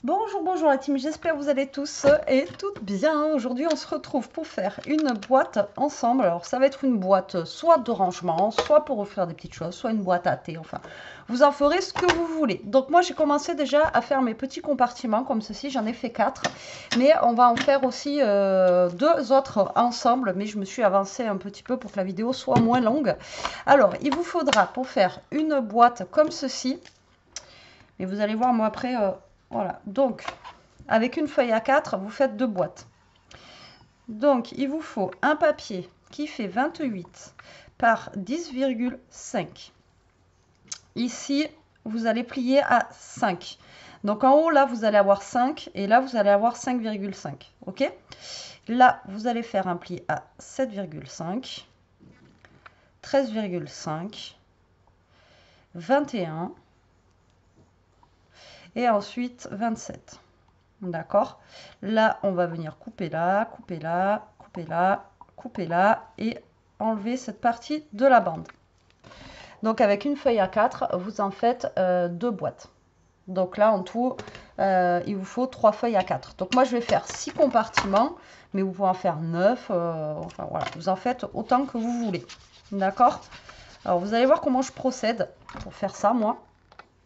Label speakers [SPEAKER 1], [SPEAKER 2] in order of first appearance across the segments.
[SPEAKER 1] Bonjour, bonjour la team, j'espère que vous allez tous et toutes bien. Aujourd'hui on se retrouve pour faire une boîte ensemble. Alors ça va être une boîte soit de rangement, soit pour offrir des petites choses, soit une boîte à thé, enfin vous en ferez ce que vous voulez. Donc moi j'ai commencé déjà à faire mes petits compartiments comme ceci, j'en ai fait 4. Mais on va en faire aussi 2 autres ensemble, mais je me suis avancée un petit peu pour que la vidéo soit moins longue. Alors il vous faudra pour faire une boîte comme ceci, et vous allez voir moi après... voilà, donc avec une feuille A4, vous faites 2 boîtes. Donc il vous faut un papier qui fait 28 par 10,5. Ici, vous allez plier à 5. Donc en haut, là, vous allez avoir 5 et là, vous allez avoir 5,5. OK? Là, vous allez faire un pli à 7,5, 13,5, 21 et ensuite 27. D'accord? Là, on va venir couper là, couper là, couper là, couper là et enlever cette partie de la bande. Donc, avec une feuille A4, vous en faites 2 boîtes. Donc là, en tout, il vous faut 3 feuilles A4. Donc, moi, je vais faire 6 compartiments, mais vous pouvez en faire 9. Enfin, voilà, vous en faites autant que vous voulez. D'accord? Alors, vous allez voir comment je procède pour faire ça, moi.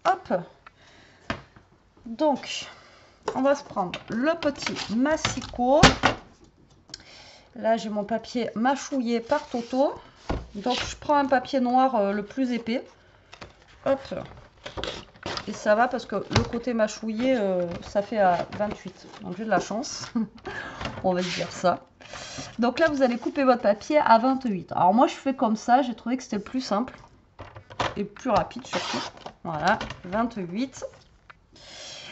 [SPEAKER 1] Hop! Donc... on va se prendre le petit massicot. Là, j'ai mon papier mâchouillé par Toto. Donc, je prends un papier noir le plus épais. Hop. Et ça va parce que le côté mâchouillé, ça fait à 28. Donc, j'ai de la chance. On va se dire ça. Donc là, vous allez couper votre papier à 28. Alors, moi, je fais comme ça. J'ai trouvé que c'était le plus simple. Et plus rapide surtout. Voilà, 28.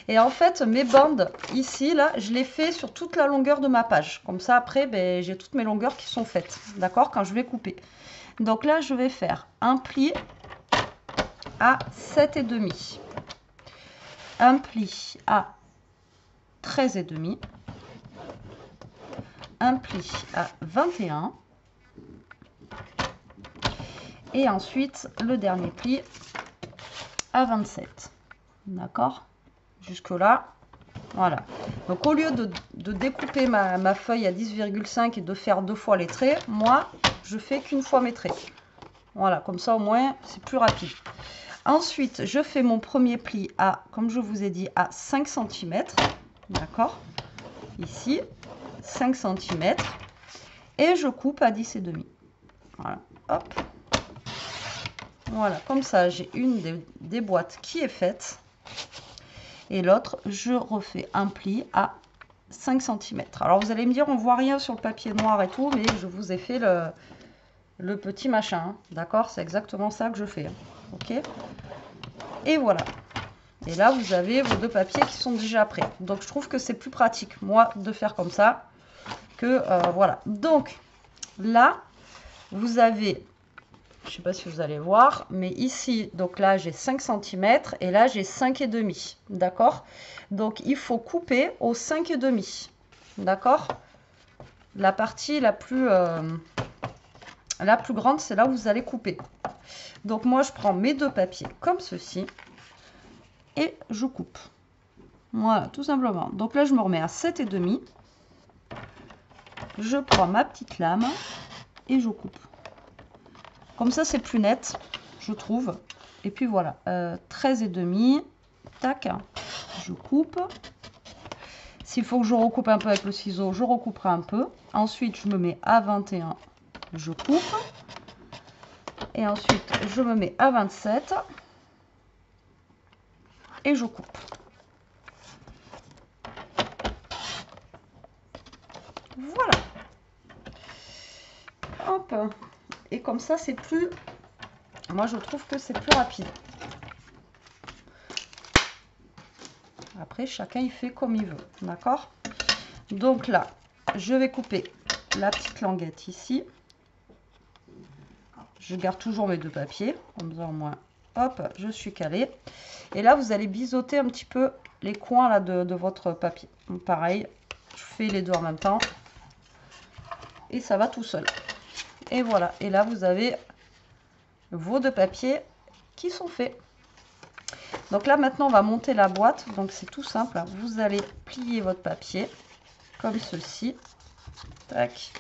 [SPEAKER 1] Et en fait, mes bandes, ici, là, je les fais sur toute la longueur de ma page. Comme ça, après, ben, j'ai toutes mes longueurs qui sont faites. D'accord? Quand je vais couper. Donc là, je vais faire un pli à 7,5. Un pli à 13,5. Un pli à 21. Et ensuite, le dernier pli à 27. D'accord? Jusque là. Voilà. Donc au lieu de découper ma feuille à 10,5 et de faire 2 fois les traits, moi, je fais qu'une fois mes traits. Voilà, comme ça au moins, c'est plus rapide. Ensuite, je fais mon premier pli à, comme je vous ai dit, à 5 cm. D'accord? Ici, 5 cm. Et je coupe à 10,5. Voilà, hop. Voilà, comme ça, j'ai une des boîtes qui est faite. Et l'autre, je refais un pli à 5 cm. Alors vous allez me dire, on voit rien sur le papier noir et tout, mais je vous ai fait le petit machin. Hein, d'accord? C'est exactement ça que je fais. Hein, ok? Et voilà. Et là, vous avez vos 2 papiers qui sont déjà prêts. Donc je trouve que c'est plus pratique, moi, de faire comme ça que voilà. Donc là, vous avez... je ne sais pas si vous allez voir, mais ici, donc là, j'ai 5 cm et là, j'ai 5,5. D'accord? Donc, il faut couper au 5,5. D'accord? La partie la plus grande, c'est là où vous allez couper. Donc, moi, je prends mes 2 papiers comme ceci et je coupe. Voilà, tout simplement. Donc là, je me remets à 7,5. Je prends ma petite lame et je coupe. Comme ça, c'est plus net, je trouve. Et puis voilà, 13,5. Tac, je coupe. S'il faut que je recoupe un peu avec le ciseau, je recouperai un peu. Ensuite, je me mets à 21, je coupe. Et ensuite, je me mets à 27 et je coupe. Voilà. Hop. Et comme ça, c'est plus... moi, je trouve que c'est plus rapide. Après, chacun, il fait comme il veut. D'accord? Donc là, je vais couper la petite languette ici. Je garde toujours mes 2 papiers. Comme ça, au moins, hop, je suis calée. Et là, vous allez biseauter un petit peu les coins là, de votre papier. Donc, pareil, je fais les 2 en même temps. Et ça va tout seul. Et voilà. Et là, vous avez vos 2 papiers qui sont faits. Donc là, maintenant, on va monter la boîte. Donc c'est tout simple. Vous allez plier votre papier comme ceci. Tac.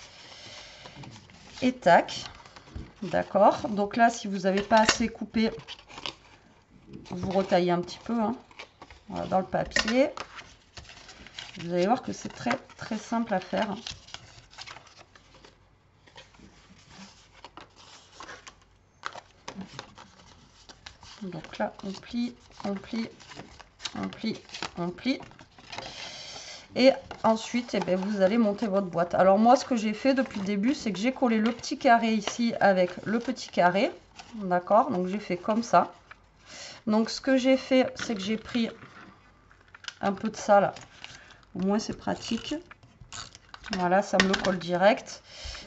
[SPEAKER 1] Et tac. D'accord. Donc là, si vous n'avez pas assez coupé, vous retaillez un petit peu, hein. Voilà, dans le papier. Vous allez voir que c'est très très simple à faire. Donc là, on plie, on plie, on plie, on plie. Et ensuite, eh bien, vous allez monter votre boîte. Alors moi, ce que j'ai fait depuis le début, c'est que j'ai collé le petit carré ici avec le petit carré. D'accord? Donc j'ai fait comme ça. Donc ce que j'ai fait, c'est que j'ai pris un peu de ça là. Au moins c'est pratique. Voilà, ça me le colle direct.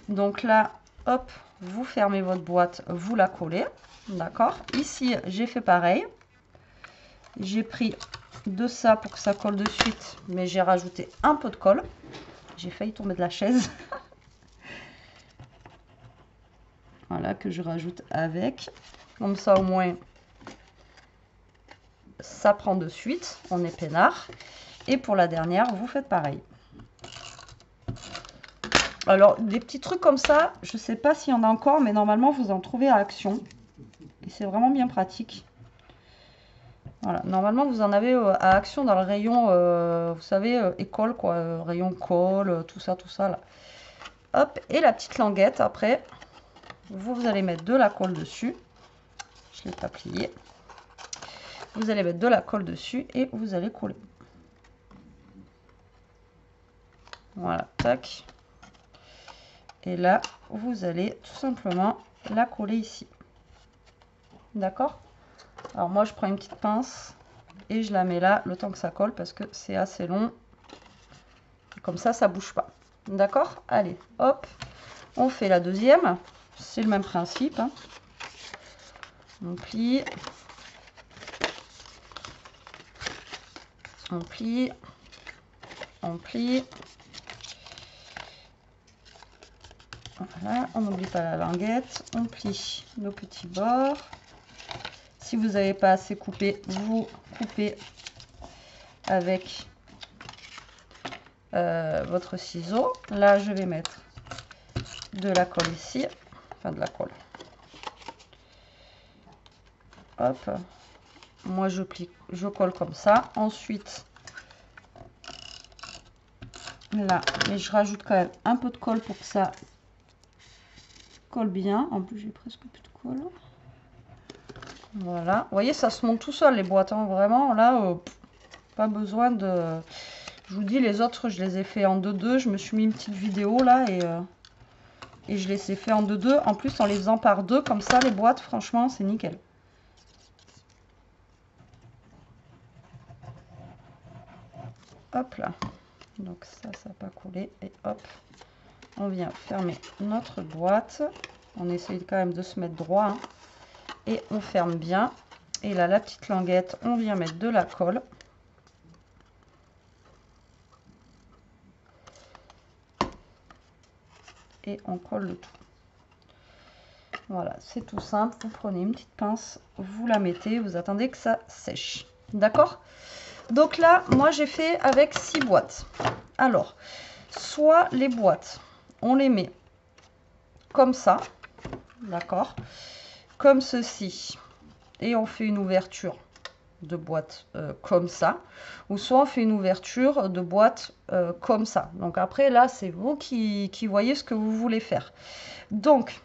[SPEAKER 1] Donc là, hop, vous fermez votre boîte, vous la collez. D'accord? Ici, j'ai fait pareil. J'ai pris de ça pour que ça colle de suite, mais j'ai rajouté un peu de colle. J'ai failli tomber de la chaise. Voilà, que je rajoute avec. Comme ça, au moins, ça prend de suite. On est peinard. Et pour la dernière, vous faites pareil. Alors, des petits trucs comme ça, je ne sais pas s'il y en a encore, mais normalement, vous en trouvez à Action. Et c'est vraiment bien pratique. Voilà, normalement, vous en avez à Action dans le rayon, vous savez, école, quoi. Rayon colle, tout ça, là. Hop, et la petite languette, après, vous allez mettre de la colle dessus. Je ne l'ai pas plié. Vous allez mettre de la colle dessus et vous allez coller. Voilà, tac. Et là, vous allez tout simplement la coller ici. D'accord? Alors moi, je prends une petite pince et je la mets là le temps que ça colle parce que c'est assez long. Comme ça bouge pas. D'accord? Allez, hop. On fait la deuxième. C'est le même principe, hein. On plie. On plie. On plie. Voilà, on n'oublie pas la languette. On plie nos petits bords. Si vous n'avez pas assez coupé, vous coupez avec votre ciseau. Là, je vais mettre de la colle ici. Enfin, de la colle. Hop. Moi, je plie, je colle comme ça. Ensuite, là, mais je rajoute quand même un peu de colle pour que ça colle bien. En plus, j'ai presque plus de colle. Voilà. Vous voyez, ça se monte tout seul, les boîtes, hein. Vraiment, là, pas besoin de... Je vous dis, les autres, je les ai fait en 2-2. Je me suis mis une petite vidéo, là, et je les ai fait en 2-2. En plus, en les faisant par deux, comme ça, les boîtes, franchement, c'est nickel. Hop là. Donc ça n'a pas coulé. Et hop, on vient fermer notre boîte. On essaye quand même de se mettre droit, hein. Et on ferme bien. Et là, la petite languette, on vient mettre de la colle. Et on colle le tout. Voilà, c'est tout simple. Vous prenez une petite pince, vous la mettez, vous attendez que ça sèche. D'accord? Donc là, moi, j'ai fait avec 6 boîtes. Alors, soit les boîtes, on les met comme ça, d'accord, comme ceci, et on fait une ouverture de boîte comme ça, ou soit on fait une ouverture de boîte comme ça. Donc après, là, c'est vous qui voyez ce que vous voulez faire. Donc,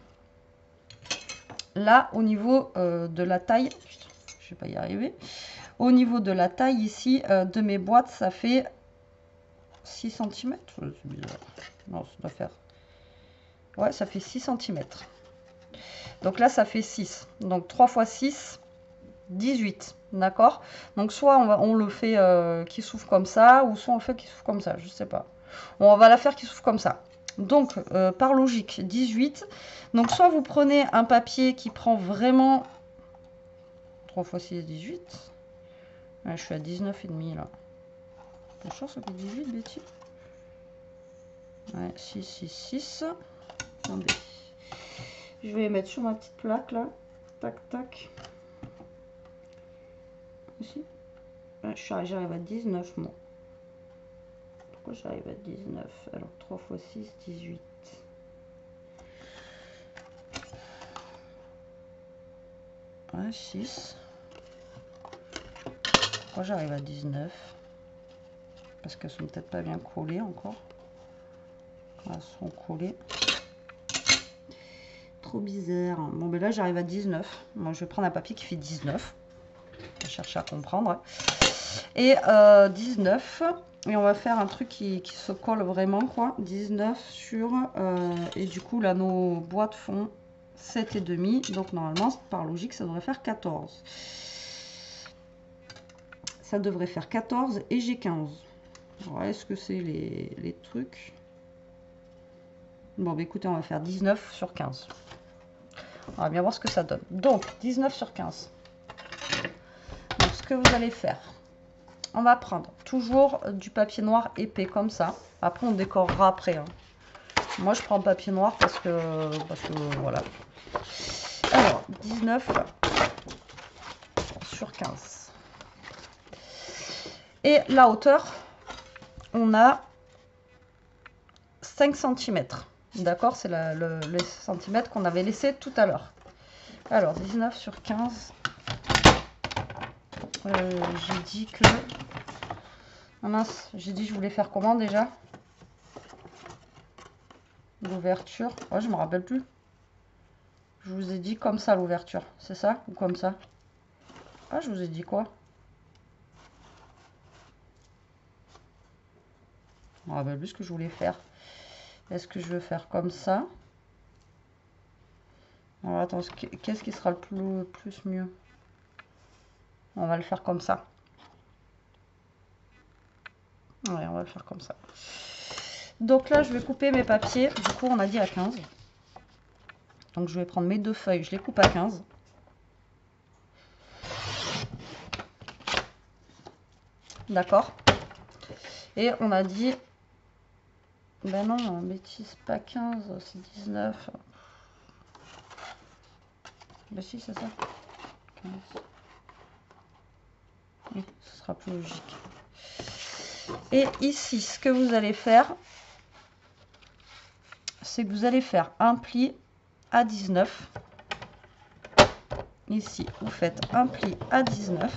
[SPEAKER 1] là, au niveau de la taille, je vais pas y arriver, au niveau de la taille ici de mes boîtes, ça fait 6 cm. C'est bizarre. Non, ça doit faire... Ouais, ça fait 6 cm. Donc là, ça fait 6. Donc 3 x 6, 18. D'accord? Donc soit on le fait qui souffle comme ça, ou soit on le fait qui souffle comme ça. Je sais pas. Bon, on va la faire qui souffle comme ça. Donc, par logique, 18. Donc soit vous prenez un papier qui prend vraiment... 3 x 6, 18. Ouais, je suis à 19,5 là. T'as chance, ça fait 18, Betty. Ouais, 6, 6, 6. Attendez. Je vais les mettre sur ma petite plaque là. Tac, tac. Ici. Ouais, j'arrive à 19 moi. Pourquoi j'arrive à 19? Alors 3 x 6, 18. Ouais, 6. Pourquoi j'arrive à 19? Parce qu'elles sont peut-être pas bien collées encore. Quand elles sont collées. Trop bizarre. Bon, ben là, j'arrive à 19. Moi, je vais prendre un papier qui fait 19. Je vais chercher à comprendre. Et 19. Et on va faire un truc qui se colle vraiment, quoi. 19 sur... et du coup, là, nos boîtes font 7,5. Donc, normalement, par logique, ça devrait faire 14. Ça devrait faire 14 et j'ai 15. Alors, est-ce que c'est les trucs? Bon, bah écoutez, on va faire 19 sur 15. On va bien voir ce que ça donne. Donc, 19 sur 15. Donc, ce que vous allez faire, on va prendre toujours du papier noir épais comme ça. Après, on décorera après. Hein. Moi, je prends papier noir parce que voilà. Alors, 19 sur 15. Et la hauteur, on a 5 cm. D'accord, c'est le centimètre qu'on avait laissé tout à l'heure. Alors, 19 sur 15. J'ai dit que... Ah mince, j'ai dit que je voulais faire comment déjà? L'ouverture. Ouais, je me rappelle plus. Je vous ai dit comme ça l'ouverture. C'est ça? Ou comme ça? Ah, je vous ai dit quoi? Je me rappelle plus ce que je voulais faire. Est-ce que je veux faire comme ça? Alors, attends, qu'est-ce qui sera le plus mieux? On va le faire comme ça. Ouais, on va le faire comme ça. Donc là, je vais couper mes papiers. Du coup, on a dit à 15. Donc, je vais prendre mes 2 feuilles. Je les coupe à 15. D'accord. Et on a dit... Ben non, bêtise, pas 15, c'est 19. Ben si, c'est ça. 15. Oui, ce sera plus logique. Et ici, ce que vous allez faire, c'est que vous allez faire un pli à 19. Ici, vous faites un pli à 19.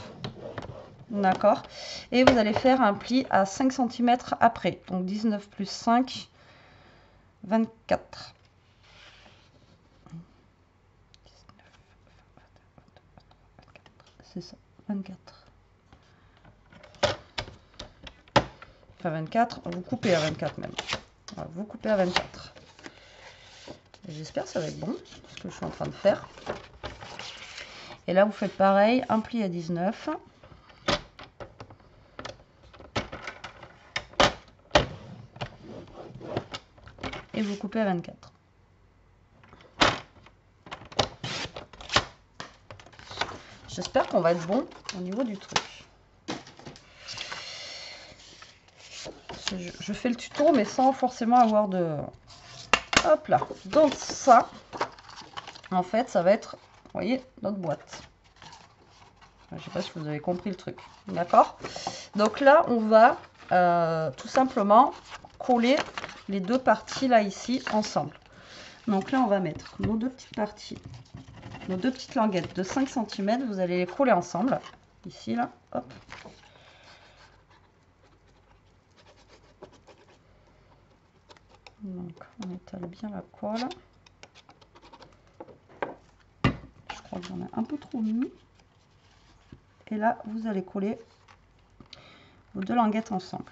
[SPEAKER 1] D'accord. Et vous allez faire un pli à 5 cm après. Donc 19 plus 5, 24. C'est ça, 24. Enfin 24, vous coupez à 24 même. Voilà, vous coupez à 24. J'espère que ça va être bon, ce que je suis en train de faire. Et là, vous faites pareil, un pli à 19. Et vous coupez à 24. J'espère qu'on va être bon au niveau du truc. Je fais le tuto, mais sans forcément avoir de... Hop là. Donc ça, en fait, ça va être, vous voyez, notre boîte. Je ne sais pas si vous avez compris le truc. D'accord? Donc là, on va tout simplement coller les deux parties là, ici, ensemble. Donc là, on va mettre nos deux petites parties, nos deux petites languettes de 5 cm. Vous allez les coller ensemble. Ici, là, hop. Donc, on étale bien la colle. Je crois que j'en ai un peu trop mis. Et là, vous allez coller vos deux languettes ensemble.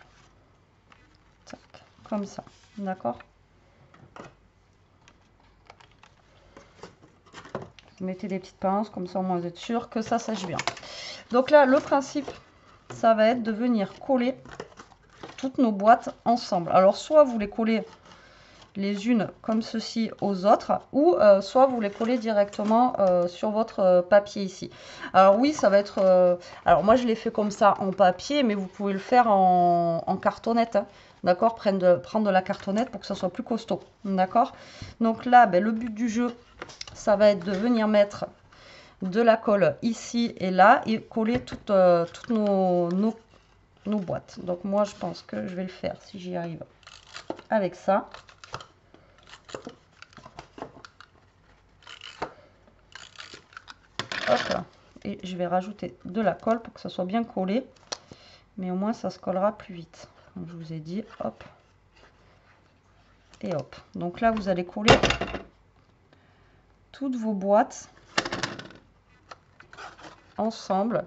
[SPEAKER 1] Tac, comme ça. D'accord? Vous mettez des petites pinces, comme ça au moins vous êtes sûr que ça sèche bien. Donc là, le principe, ça va être de venir coller toutes nos boîtes ensemble. Alors, soit vous les collez les unes comme ceci aux autres, ou soit vous les collez directement sur votre papier ici. Alors oui, ça va être... alors moi, je l'ai fait comme ça en papier, mais vous pouvez le faire en cartonnette. Hein. D'accord, prendre de la cartonnette pour que ça soit plus costaud. D'accord. Donc là, ben, le but du jeu, ça va être de venir mettre de la colle ici et là et coller toutes nos boîtes. Donc moi je pense que je vais le faire si j'y arrive avec ça. Hop là. Et je vais rajouter de la colle pour que ça soit bien collé. Mais au moins ça se collera plus vite. Comme je vous ai dit, hop. Et hop. Donc là vous allez coller toutes vos boîtes ensemble.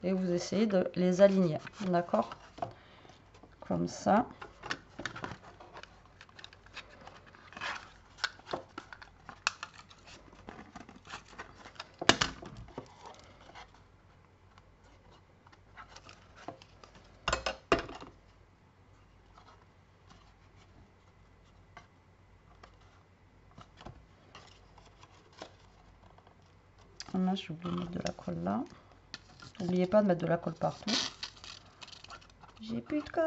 [SPEAKER 1] Et vous essayez de les aligner. D'accord? Comme ça. Là, j'ai oublié de mettre de la colle là. N'oubliez pas de mettre de la colle partout. J'ai plus de colle.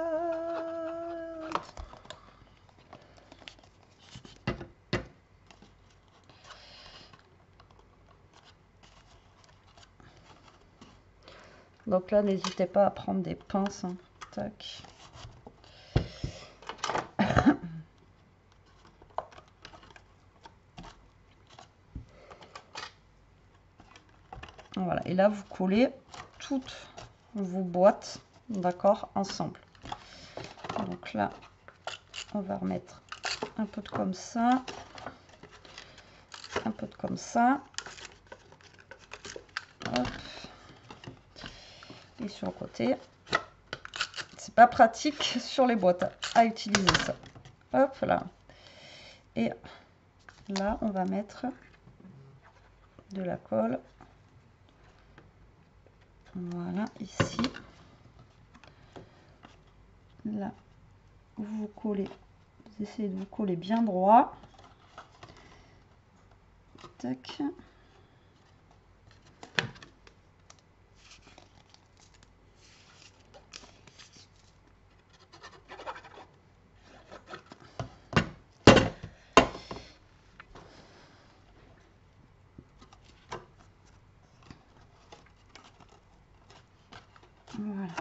[SPEAKER 1] Donc là, n'hésitez pas à prendre des pinces. Hein. Tac. Voilà. Et là, vous collez toutes vos boîtes, d'accord, ensemble. Donc là, on va remettre un peu de comme ça. Un peu de comme ça. Hop. Et sur le côté. C'est pas pratique sur les boîtes à utiliser ça. Hop là. Et là, on va mettre de la colle. Voilà, ici. Là, vous collez. Vous essayez de vous coller bien droit. Tac. Voilà.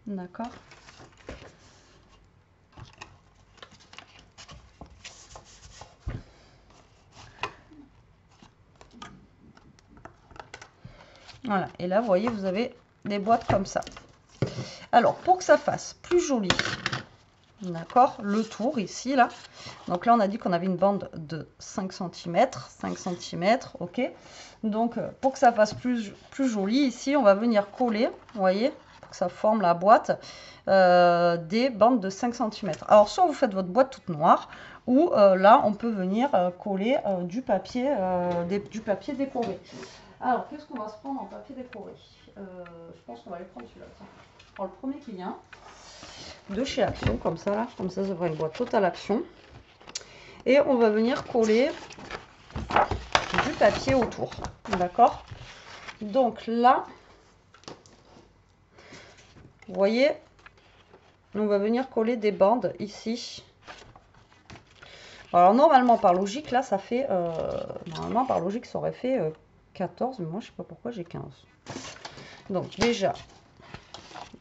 [SPEAKER 1] D'accord. Voilà. Et là, vous voyez, vous avez des boîtes comme ça. Alors, pour que ça fasse plus joli, d'accord, le tour ici, là. Donc là, on a dit qu'on avait une bande de 5 cm. 5 cm, ok. Donc, pour que ça fasse plus joli, ici, on va venir coller, vous voyez, pour que ça forme la boîte, des bandes de 5 cm. Alors, soit vous faites votre boîte toute noire, ou là, on peut venir coller du papier décoré. Alors, qu'est-ce qu'on va se prendre en papier décoré? Je pense qu'on va aller prendre celui-là. Je prends le premier qui vient de chez Action, comme ça, là. Comme ça fera une boîte totale Action. Et on va venir coller du papier autour. D'accord? Donc là, vous voyez, on va venir coller des bandes ici. Alors normalement, par logique, là, ça fait... normalement, par logique, ça aurait fait 14, mais moi, je sais pas pourquoi j'ai 15. Donc déjà,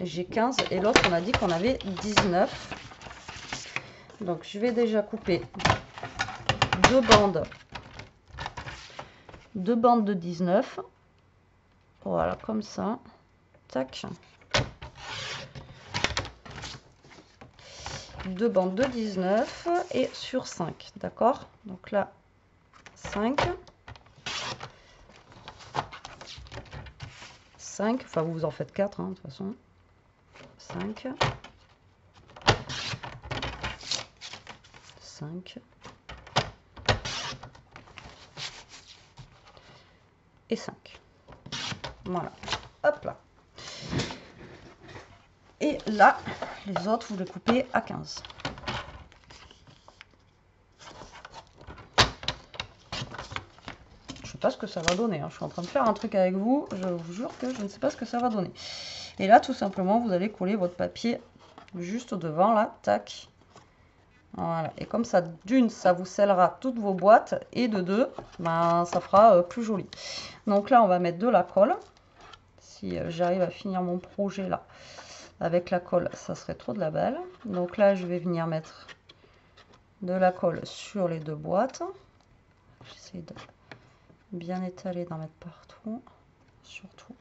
[SPEAKER 1] j'ai 15 et l'autre, on a dit qu'on avait 19. Donc je vais déjà couper deux bandes de 19. Voilà, comme ça. Tac. Deux bandes de 19 et sur 5. D'accord? Donc là, 5. 5. Enfin, vous en faites 4, hein, de toute façon. 5. 5. Et 5. Voilà. Hop là. Et là, les autres, vous les coupez à 15. Je sais pas ce que ça va donner. Hein. Je suis en train de faire un truc avec vous. Je vous jure que je ne sais pas ce que ça va donner. Et là, tout simplement, vous allez coller votre papier juste devant, là. Tac. Voilà, et comme ça, d'une, ça vous scellera toutes vos boîtes, et de deux, ben, ça fera plus joli. Donc là, on va mettre de la colle. Si j'arrive à finir mon projet là, avec la colle, ça serait trop de la balle. Donc là, je vais venir mettre de la colle sur les deux boîtes. J'essaie de bien étaler, d'en mettre partout, surtout.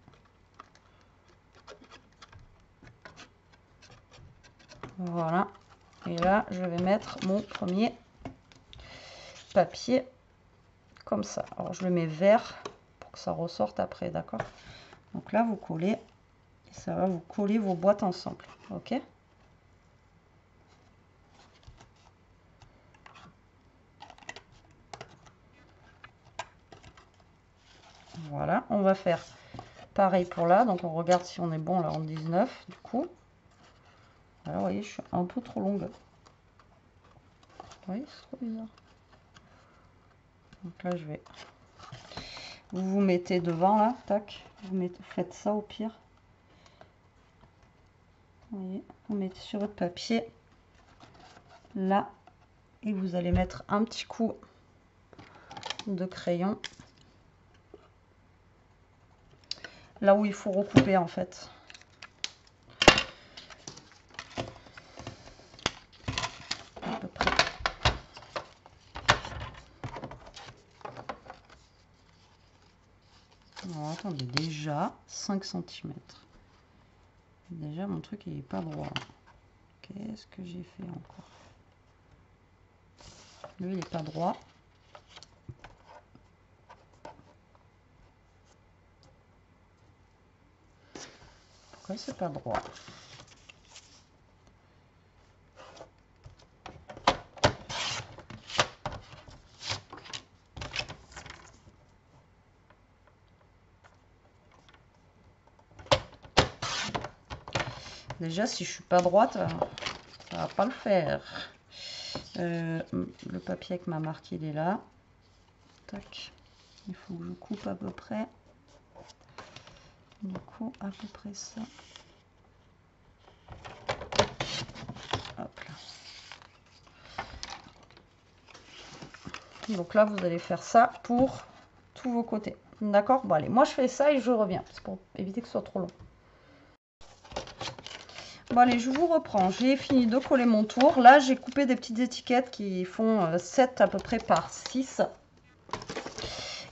[SPEAKER 1] Voilà. Et là, je vais mettre mon premier papier comme ça. Alors, je le mets vert pour que ça ressorte après, d'accord? Donc là, vous collez et ça va vous coller vos boîtes ensemble, ok? Voilà, on va faire pareil pour là. Donc, on regarde si on est bon là en 19, du coup. Alors, vous voyez, je suis un peu trop longue. Oui, c'est trop bizarre. Donc là, je vais... Vous vous mettez devant, là, tac. Faites ça au pire. Vous voyez, vous mettez sur votre papier, là. Et vous allez mettre un petit coup de crayon. Là où il faut recouper, en fait. À peu près. Alors, attendez, déjà 5 cm. Déjà, mon truc, il n'est pas droit. Qu'est-ce que j'ai fait encore? Lui, il n'est pas droit. Pourquoi c'est pas droit? Déjà, si je suis pas droite, ça va pas le faire. Le papier avec ma marque, il est là. Tac. Il faut que je coupe à peu près. Du coup, à peu près ça. Hop là. Donc là, vous allez faire ça pour tous vos côtés. D'accord? Bon, allez, moi je fais ça et je reviens. C'est pour éviter que ce soit trop long. Bon, allez, je vous reprends. J'ai fini de coller mon tour. Là, j'ai coupé des petites étiquettes qui font 7 à peu près par 6.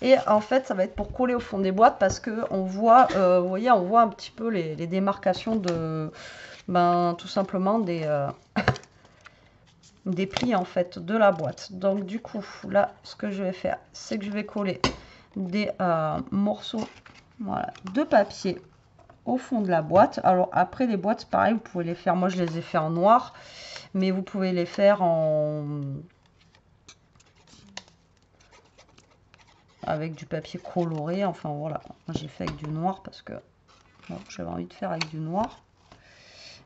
[SPEAKER 1] Et en fait, ça va être pour coller au fond des boîtes parce que on voit, vous voyez, on voit un petit peu les démarcations de, ben, tout simplement des plis en fait de la boîte. Donc du coup, là, ce que je vais faire, c'est que je vais coller des morceaux, voilà, de papier au fond de la boîte. Alors après, les boîtes, pareil, vous pouvez les faire. Moi, je les ai fait en noir, mais vous pouvez les faire en avec du papier coloré, enfin voilà. Moi j'ai fait avec du noir parce que bon, j'avais envie de faire avec du noir.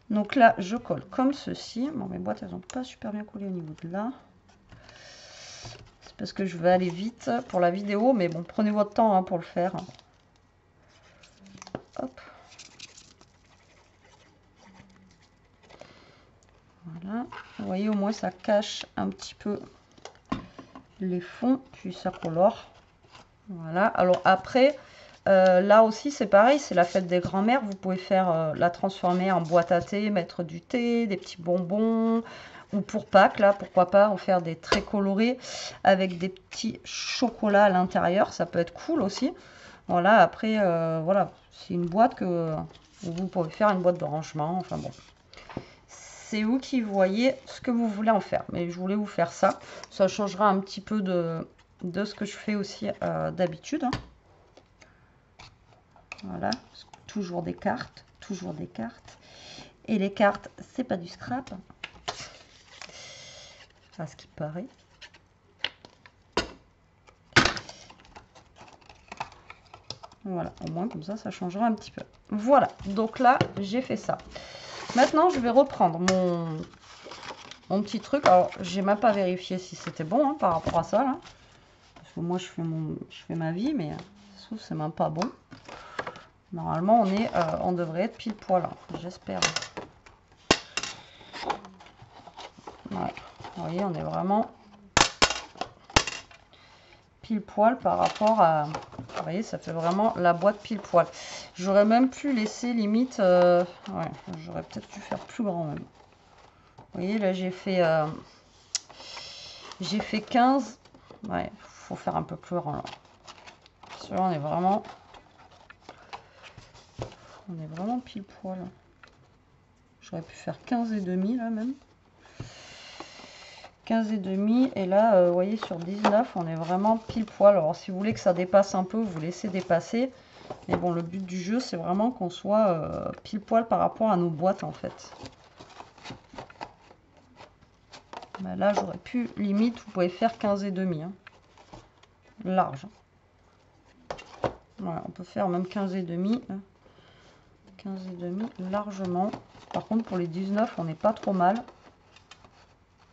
[SPEAKER 1] Donc là je colle comme ceci. Bon, mes boîtes elles n'ont pas super bien collé au niveau de là. C'est parce que je vais aller vite pour la vidéo, mais bon, prenez votre temps hein, pour le faire. Hop. Voilà. Vous voyez, au moins ça cache un petit peu les fonds, puis ça colore. Voilà. Alors après, là aussi c'est pareil, c'est la fête des grands-mères. Vous pouvez faire la transformer en boîte à thé, mettre du thé, des petits bonbons. Ou pour Pâques, là, pourquoi pas en faire des très colorés avec des petits chocolats à l'intérieur. Ça peut être cool aussi. Voilà, après, voilà, c'est une boîte que vous pouvez faire une boîte de rangement. Enfin bon, c'est vous qui voyez ce que vous voulez en faire. Mais je voulais vous faire ça. Ça changera un petit peu de ce que je fais aussi d'habitude. Hein. Voilà, toujours des cartes, toujours des cartes. Et les cartes, c'est pas du scrap. À ce qui paraît. Voilà, au moins comme ça changera un petit peu. Voilà, donc là, j'ai fait ça. Maintenant, je vais reprendre mon petit truc. Alors, j'ai même pas vérifié si c'était bon hein, par rapport à ça. Là. Parce que moi, je fais ma vie, mais je trouve que c'est même pas bon. Normalement, on devrait être pile poil. J'espère. Voilà. Vous voyez, on est vraiment pile poil par rapport à... Vous voyez, ça fait vraiment la boîte pile poil. J'aurais même pu laisser limite... ouais, j'aurais peut-être dû faire plus grand même. Vous voyez, là j'ai fait 15. Ouais, faut faire un peu plus grand là. Celui-là, on est vraiment pile poil. J'aurais pu faire 15 et demi là même. 15 et demi, et là vous voyez, sur 19 on est vraiment pile poil. Alors si vous voulez que ça dépasse un peu, vous laissez dépasser, mais bon, le but du jeu c'est vraiment qu'on soit pile poil par rapport à nos boîtes en fait. Ben là j'aurais pu limite, vous pouvez faire 15 et demi, hein. Large. Voilà, on peut faire même 15 et demi, hein. 15 et demi largement. Par contre pour les 19 on n'est pas trop mal.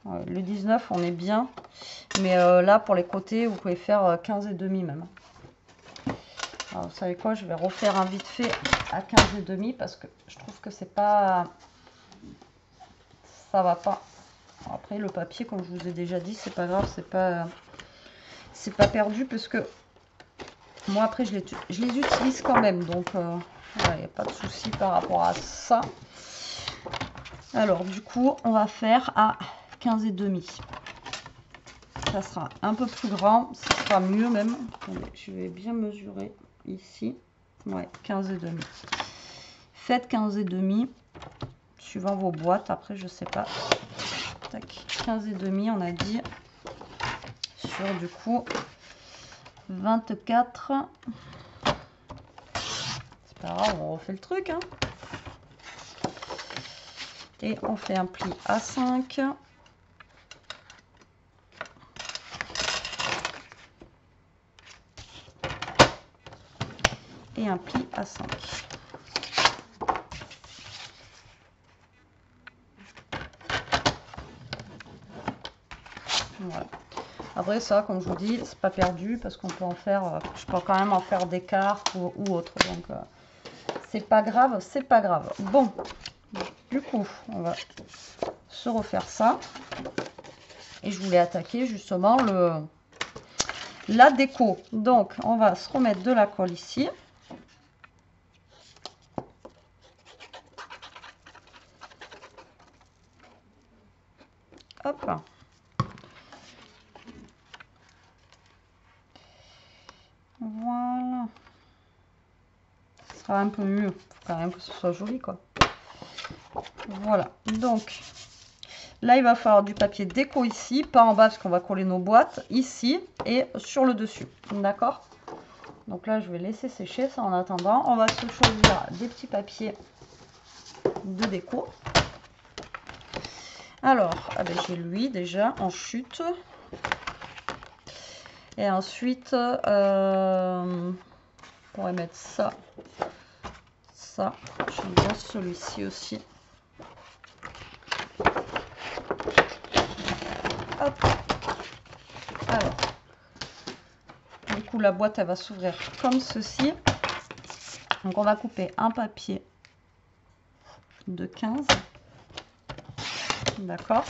[SPEAKER 1] Ouais, le 19 on est bien, mais là pour les côtés vous pouvez faire 15 et demi même. Alors, vous savez quoi, je vais refaire un vite fait à 15 et demi parce que je trouve que c'est pas, ça va pas. Après le papier, comme je vous ai déjà dit, c'est pas grave, c'est pas perdu parce que moi après je les utilise quand même, donc il n'y a pas de souci par rapport à ça. Alors du coup on va faire à 15 et demi. Ça sera un peu plus grand, ce sera mieux même. Attendez, je vais bien mesurer ici. Ouais, 15 et demi. Faites 15 et demi suivant vos boîtes. Après, je sais pas. Tac, 15 et demi, on a dit. Sur du coup 24. C'est pas grave, on refait le truc, hein. Et on fait un pli à 5. Et un pli à 5. Voilà. Après ça, comme je vous dis, c'est pas perdu parce qu'on peut en faire, je peux quand même en faire des cartes ou autre. Donc c'est pas grave, c'est pas grave. Bon, du coup, on va se refaire ça. Et je voulais attaquer justement la déco. Donc on va se remettre de la colle ici. Hop. Voilà. Ce sera un peu mieux. Faut quand même que ce soit joli, quoi. Voilà. Donc là, il va falloir du papier déco ici, pas en bas parce qu'on va coller nos boîtes, ici et sur le dessus. D'accord? Donc là, je vais laisser sécher ça en attendant. On va se choisir des petits papiers de déco. Alors, ah ben, j'ai lui déjà en chute. Et ensuite, on pourrait mettre ça. Ça, j'aime bien celui-ci aussi. Hop. Alors, du coup, la boîte, elle va s'ouvrir comme ceci. Donc, on va couper un papier de 15. D'accord.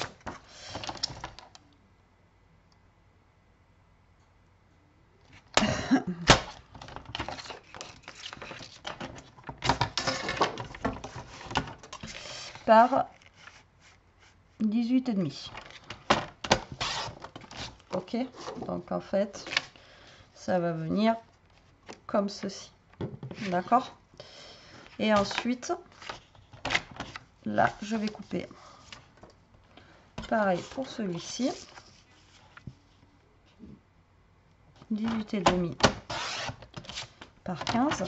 [SPEAKER 1] Par 18,5. Ok, donc en fait, ça va venir comme ceci. D'accord. Et ensuite, là, je vais couper. Pareil pour celui-ci. 18,5 par 15.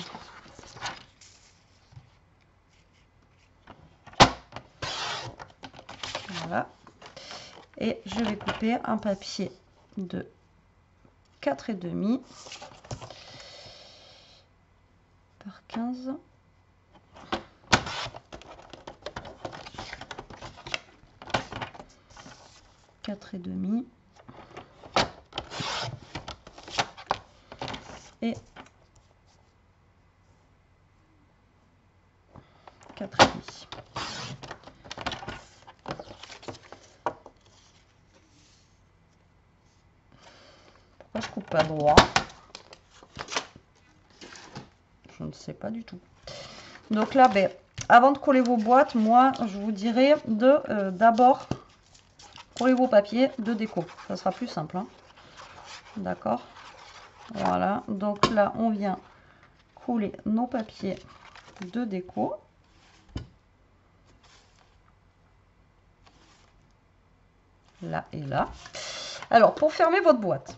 [SPEAKER 1] Voilà. Et je vais couper un papier de 4,5 par 15. Et demi et 4,5. coupe pas droit? Je ne sais pas du tout. Donc là, ben, avant de coller vos boîtes, moi, je vous dirais de d'abord coller vos papiers de déco. Ça sera plus simple. Hein. D'accord? Voilà. Donc là, on vient coller nos papiers de déco. Là et là. Alors, pour fermer votre boîte,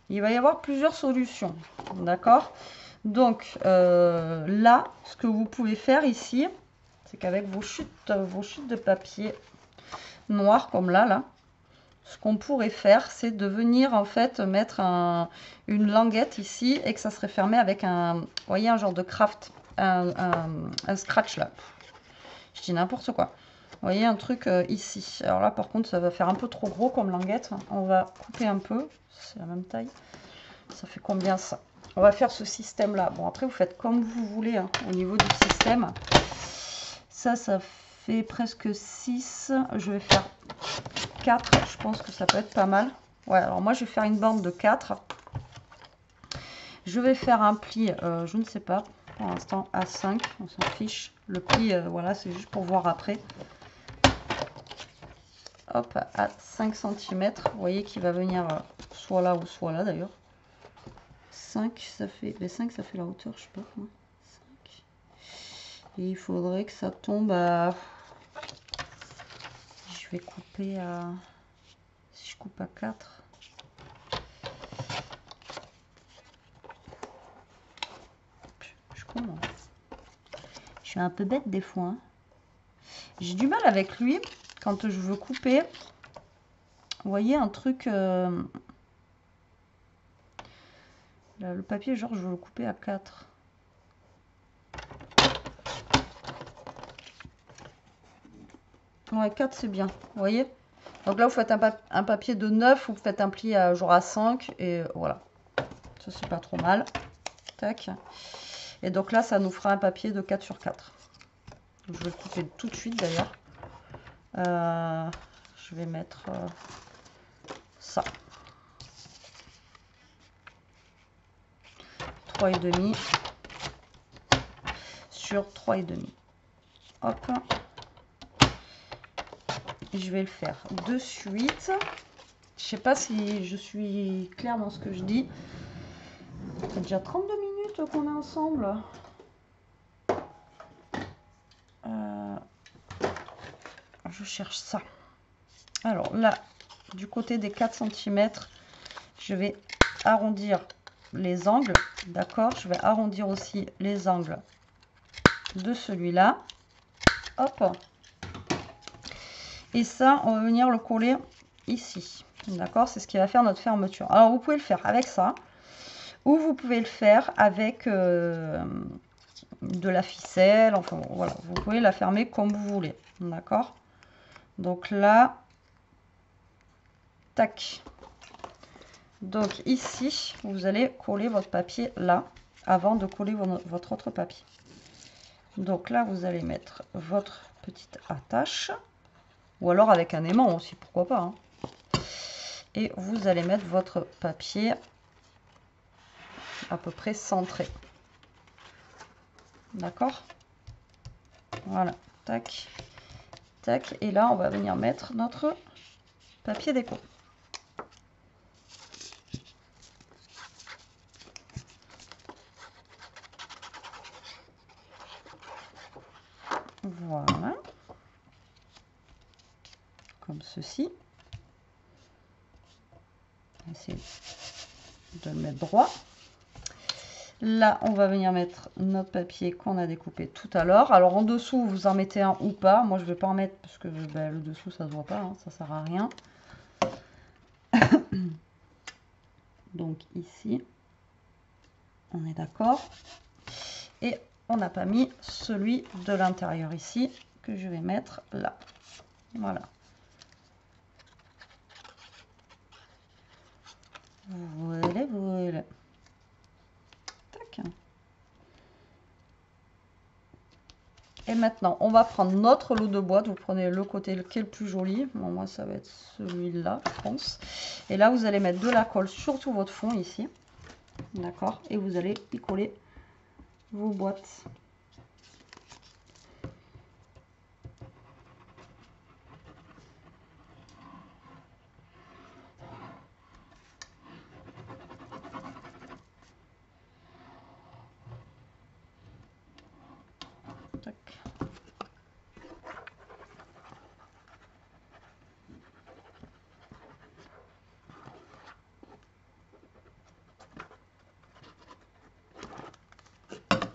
[SPEAKER 1] il va y avoir plusieurs solutions. D'accord? Donc, là, ce que vous pouvez faire ici, c'est qu'avec vos chutes de papier noir, comme là, ce qu'on pourrait faire, c'est de venir, en fait, mettre une languette ici et que ça serait fermé avec vous voyez, un genre de craft, un scratch, là. Je dis n'importe quoi. Vous voyez, un truc ici. Alors là, par contre, ça va faire un peu trop gros comme languette. On va couper un peu. C'est la même taille. Ça fait combien ça? On va faire ce système-là. Bon, après, vous faites comme vous voulez hein, au niveau du système. Ça fait presque 6. Je vais faire 4. Je pense que ça peut être pas mal. Ouais, alors moi, je vais faire une bande de 4. Je vais faire un pli, je ne sais pas, pour l'instant, à 5. On s'en fiche. Le pli, voilà, c'est juste pour voir après. Hop, à 5 cm. Vous voyez qu'il va venir soit là ou soit là, d'ailleurs. 5, ça fait... Ben 5, ça fait la hauteur, je sais pas. 5. Et il faudrait que ça tombe à... Je vais couper à... Si je coupe à 4... Je commence. Je suis un peu bête des fois. Hein. J'ai du mal avec lui quand je veux couper. Vous voyez un truc... Là, le papier, genre, je veux le couper à 4. Ouais, 4 c'est bien, vous voyez. Donc là, vous faites un papier de 9, vous faites un pli à, genre à 5, et voilà. Ça, c'est pas trop mal. Tac. Et donc là, ça nous fera un papier de 4 sur 4. Je vais le couper tout de suite, d'ailleurs. Je vais mettre ça. 3,5 sur 3,5. Hop. Je vais le faire de suite. Je sais pas si je suis claire dans ce que je dis. C'est déjà 32 minutes qu'on est ensemble. Je cherche ça. Alors là, du côté des 4 cm, je vais arrondir les angles. D'accord? Je vais arrondir aussi les angles de celui-là. Hop. Et ça, on va venir le coller ici. D'accord? C'est ce qui va faire notre fermeture. Alors, vous pouvez le faire avec ça. Ou vous pouvez le faire avec de la ficelle. Enfin, voilà. Vous pouvez la fermer comme vous voulez. D'accord? Donc là, tac. Donc ici, vous allez coller votre papier là, avant de coller votre autre papier. Donc là, vous allez mettre votre petite attache. Ou alors avec un aimant aussi, pourquoi pas. Hein. Et vous allez mettre votre papier à peu près centré. D'accord? Voilà, tac, tac. Et là, on va venir mettre notre papier déco. Voilà. Comme ceci. Essayer de le mettre droit. Là, on va venir mettre notre papier qu'on a découpé tout à l'heure. Alors, en dessous, vous en mettez un ou pas. Moi, je ne vais pas en mettre parce que ben, le dessous, ça ne se voit pas. Hein, ça ne sert à rien. Donc, ici, on est d'accord. Et on n'a pas mis celui de l'intérieur ici que je vais mettre là. Voilà. Voilà, voilà. Tac. Et maintenant, on va prendre notre lot de boîtes. Vous prenez le côté qui est le plus joli. Bon, moi, ça va être celui-là, je pense. Et là, vous allez mettre de la colle sur tout votre fond ici. D'accord? Et vous allez y coller vos boîtes. Tac.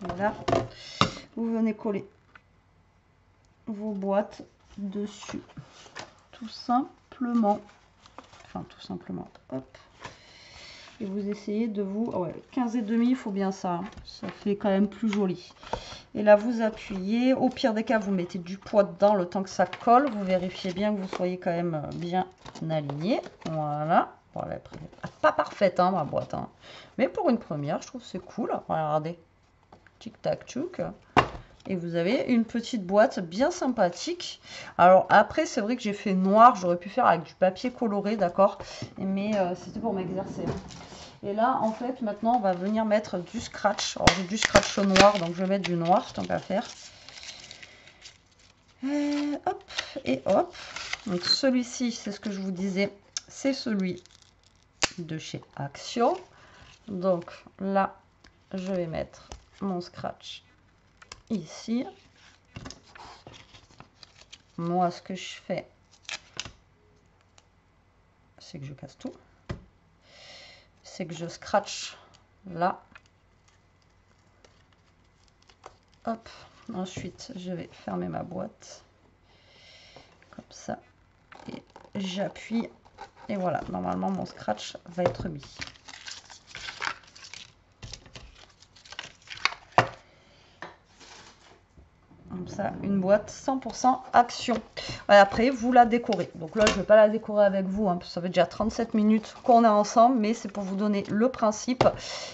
[SPEAKER 1] Voilà, vous venez coller vos boîtes dessus, tout simplement, hop, et vous essayez de vous, ouais, 15 et demi, il faut bien ça, hein. Ça fait quand même plus joli. Et là, vous appuyez, au pire des cas, vous mettez du poids dedans le temps que ça colle, vous vérifiez bien que vous soyez quand même bien aligné, voilà. Voilà, pas parfaite, hein, ma boîte, hein. Mais pour une première, je trouve que c'est cool. Regardez. Tic tac tchouk. Et vous avez une petite boîte bien sympathique. Alors après, c'est vrai que j'ai fait noir, j'aurais pu faire avec du papier coloré, d'accord, mais c'était pour m'exercer. Et là, en fait, maintenant, on va venir mettre du scratch. Alors j'ai du scratch noir, donc je vais mettre du noir tant qu'à faire. Hop et hop. Donc celui-ci, c'est ce que je vous disais, c'est celui de chez Action. Donc là, je vais mettre mon scratch ici. Moi, ce que je fais, c'est que je casse tout. C'est que je scratch là. Hop. Ensuite, je vais fermer ma boîte. Comme ça. Et j'appuie. Et voilà, normalement, mon scratch va être mis. Comme ça, une boîte 100% Action. Après, vous la décorez. Donc là, je ne vais pas la décorer avec vous, hein, parce que ça fait déjà 37 minutes qu'on est ensemble, mais c'est pour vous donner le principe.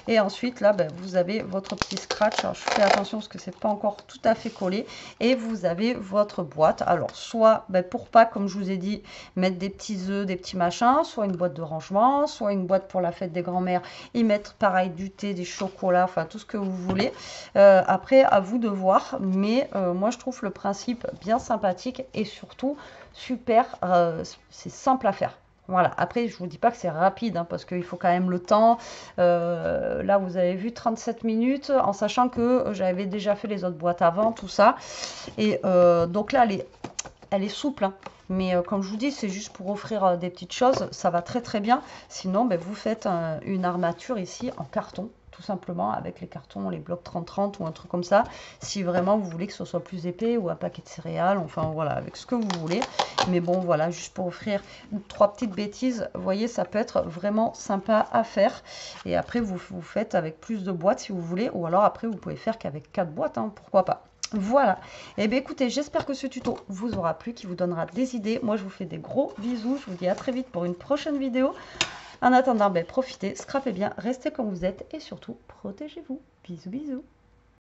[SPEAKER 1] Et ensuite, là, ben, vous avez votre petit scratch. Alors, je fais attention parce que c'est pas encore tout à fait collé. Et vous avez votre boîte. Alors, soit ben, pour pas, comme je vous ai dit, mettre des petits œufs, des petits machins, soit une boîte de rangement, soit une boîte pour la fête des grands-mères, y mettre pareil du thé, des chocolats, enfin tout ce que vous voulez. Après, à vous de voir, mais moi je trouve le principe bien sympathique et surtout super, c'est simple à faire. Voilà, après je vous dis pas que c'est rapide, hein, parce qu'il faut quand même le temps. Là vous avez vu 37 minutes, en sachant que j'avais déjà fait les autres boîtes avant, tout ça. Et donc là elle est souple, hein. Mais comme je vous dis, c'est juste pour offrir des petites choses, ça va très très bien. Sinon, ben, vous faites une armature ici en carton, tout simplement, avec les cartons, les blocs 30-30 ou un truc comme ça, si vraiment vous voulez que ce soit plus épais, ou un paquet de céréales, enfin voilà, avec ce que vous voulez. Mais bon, voilà, juste pour offrir 3 petites bêtises, vous voyez, ça peut être vraiment sympa à faire. Et après, vous faites avec plus de boîtes si vous voulez, ou alors après, vous pouvez faire qu'avec 4 boîtes, hein, pourquoi pas. Voilà, et bien écoutez, j'espère que ce tuto vous aura plu, qui vous donnera des idées. Moi je vous fais des gros bisous, je vous dis à très vite pour une prochaine vidéo. En attendant, ben, profitez, scrapez bien, restez comme vous êtes et surtout protégez-vous. Bisous bisous.